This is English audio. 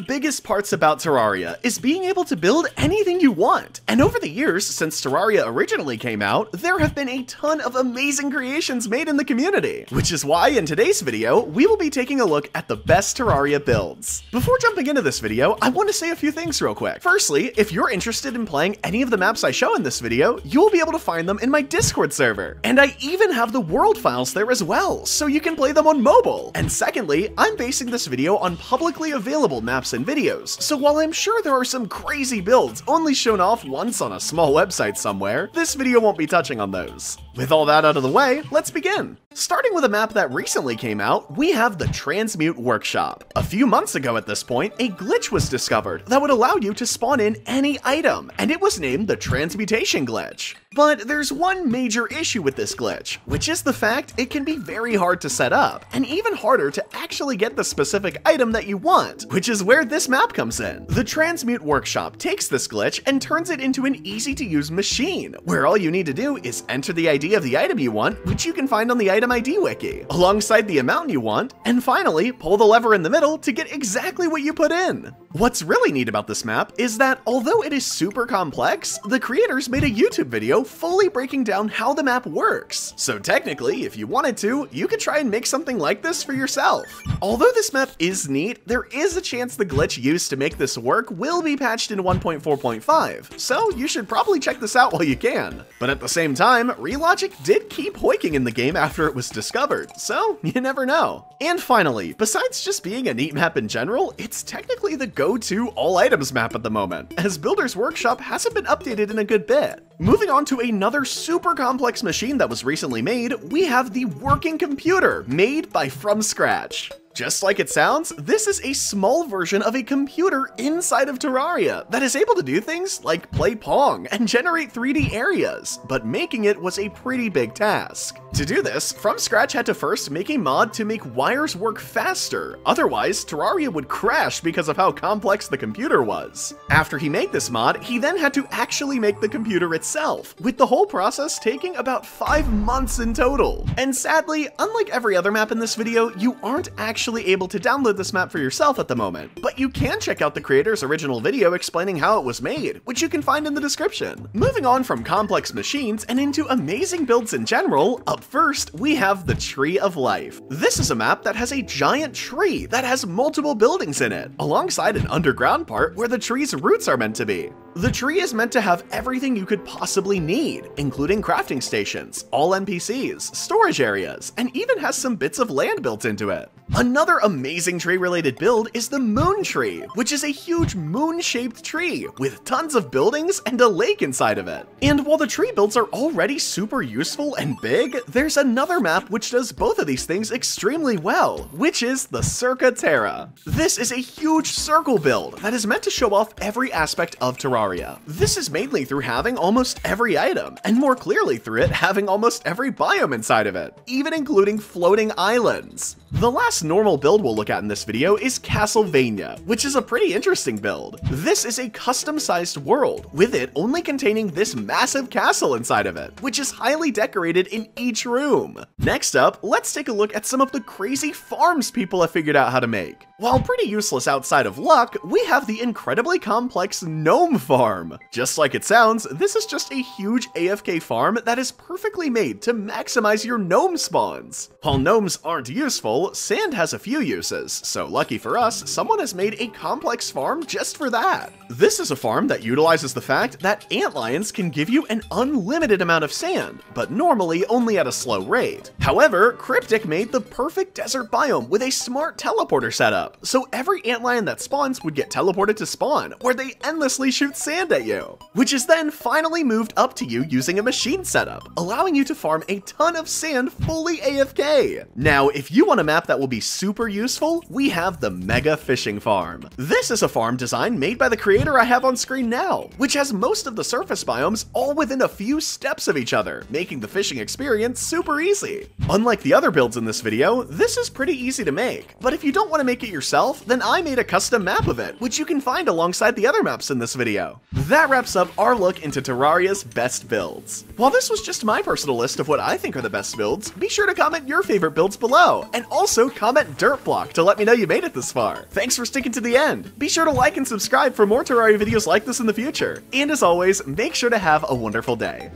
biggest parts about Terraria is being able to build anything you want. And over the years, since Terraria originally came out, there have been a ton of amazing creations made in the community. Which is why in today's video, we will be taking a look at the best Terraria builds. Before jumping into this video, I want to say a few things real quick. Firstly, if you're interested in playing any of the maps I show in this video, you'll be able to find them in my Discord server. And I even have the world files there as well, so you can play them on mobile. And secondly, I'm basing this video on publicly available maps and videos, so while I'm sure there are some crazy builds only shown off once on a small website somewhere, this video won't be touching on those. With all that out of the way, let's begin. Starting with a map that recently came out, we have the Transmute Workshop. A few months ago at this point, a glitch was discovered that would allow you to spawn in any item, and it was named the Transmutation glitch. But there's one major issue with this glitch, which is the fact it can be very hard to set up, and even harder to actually get the specific item that you want, which is where this map comes in. The Transmute Workshop takes this glitch and turns it into an easy-to-use machine, where all you need to do is enter the ID of the item you want, which you can find on the Item ID wiki, alongside the amount you want, and finally, pull the lever in the middle to get exactly what you put in. What's really neat about this map is that although it is super complex, the creators made a YouTube video fully breaking down how the map works. So technically, if you wanted to, you could try and make something like this for yourself. Although this map is neat, there is a chance the glitch used to make this work will be patched in 1.4.5, so you should probably check this out while you can. But at the same time, Relogic did keep hoiking in the game after it was discovered, so you never know. And finally, besides just being a neat map in general, it's technically the go-to all items map at the moment, as Builder's Workshop hasn't been updated in a good bit. Moving on to another super complex machine that was recently made, we have the working computer, made by From Scratch. Just like it sounds, this is a small version of a computer inside of Terraria that is able to do things like play Pong and generate 3D areas, but making it was a pretty big task. To do this, From Scratch had to first make a mod to make wires work faster, otherwise Terraria would crash because of how complex the computer was. After he made this mod, he then had to actually make the computer itself, with the whole process taking about 5 months in total. And sadly, unlike every other map in this video, you aren't actually able to download this map for yourself at the moment, but you can check out the creator's original video explaining how it was made, which you can find in the description. Moving on from complex machines and into amazing builds in general, up first, we have the Tree of Life. This is a map that has a giant tree that has multiple buildings in it, alongside an underground part where the tree's roots are meant to be. The tree is meant to have everything you could possibly need, including crafting stations, all NPCs, storage areas, and even has some bits of land built into it. Another amazing tree-related build is the Moon Tree, which is a huge moon-shaped tree with tons of buildings and a lake inside of it. And while the tree builds are already super useful and big, there's another map which does both of these things extremely well, which is the Circa Terra. This is a huge circle build that is meant to show off every aspect of Terraria. This is mainly through having almost every item, and more clearly through it having almost every biome inside of it, even including floating islands. The last normal build we'll look at in this video is Castlevania, which is a pretty interesting build. This is a custom-sized world, with it only containing this massive castle inside of it, which is highly decorated in each room. Next up, let's take a look at some of the crazy farms people have figured out how to make. While pretty useless outside of luck, we have the incredibly complex Gnome Farm. Just like it sounds, this is just a huge AFK farm that is perfectly made to maximize your gnome spawns. While gnomes aren't useful, sand has a few uses, so lucky for us, someone has made a complex farm just for that. This is a farm that utilizes the fact that antlions can give you an unlimited amount of sand, but normally only at a slow rate. However, Cryptic made the perfect desert biome with a smart teleporter setup, so every antlion that spawns would get teleported to spawn, where they endlessly shoot sand at you, which is then finally moved up to you using a machine setup, allowing you to farm a ton of sand fully AFK. Now, if you want a map that will be super useful, we have the Mega Fishing Farm. This is a farm design made by the creator I have on screen now, which has most of the surface biomes all within a few steps of each other, making the fishing experience super easy. Unlike the other builds in this video, this is pretty easy to make, but if you don't want to make it yourself, then I made a custom map of it, which you can find alongside the other maps in this video. That wraps up our look into Terraria's best builds. While this was just my personal list of what I think are the best builds, be sure to comment your favorite builds below, and also comment dirt block to let me know you made it this far. Thanks for sticking to the end. Be sure to like and subscribe for more Terraria videos like this in the future. And as always, make sure to have a wonderful day.